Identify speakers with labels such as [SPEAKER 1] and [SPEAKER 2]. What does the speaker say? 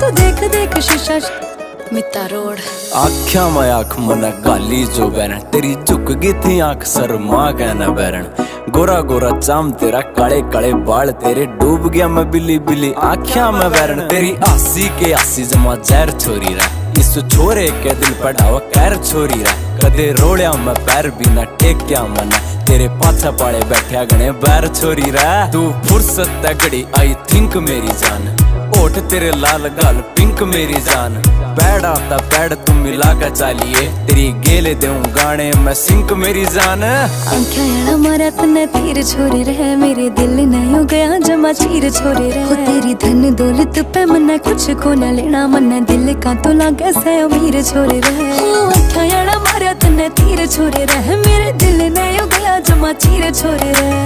[SPEAKER 1] तू देख देख शीशा मिता रोड।
[SPEAKER 2] आख्या में आँख मन गाली जो बैरन, तेरी झुक गई थी आँख शर्मा कहना बैरन। गोरा गोरा चाम तेरा, काले काले बाल तेरे, डूब गया मैं बिल्ली बिल्ली आख्या में बैरन। तेरी आसी के आसी जमा जहर छोरी रहा, इस छोरे के दिल पर ढावा कैर छोरी रहा। कदे रोड़िया मैं पैर भी ना टेक्या मना, तेरे पाछा पाड़े बैठा गणे बैर छोरी रहा। तू फुर्सत तगड़ी आई थिंक मेरी जान, ओठ तेरे लाल गाल पिंक मेरी जान। पैड आता पैड तुम मिला कर चालिए, तेरी गेले दूं गाने मैं सिंक मेरी जान।
[SPEAKER 1] आंखें यारा मारा तन्ने तीर छोरे रहे, मेरे दिल नहीं हो गया जमा चीर छोरे रहे। तेरी धन दौलत पे मन्ना कुछ को न लेना, मन्ना दिल का तो लागे से अमीर छोरे रहे। आंखें यारा मारा तन्ने तीर छोरे रहे, मेरे दिल नहीं हो गया जमा चीर छोरे रहे।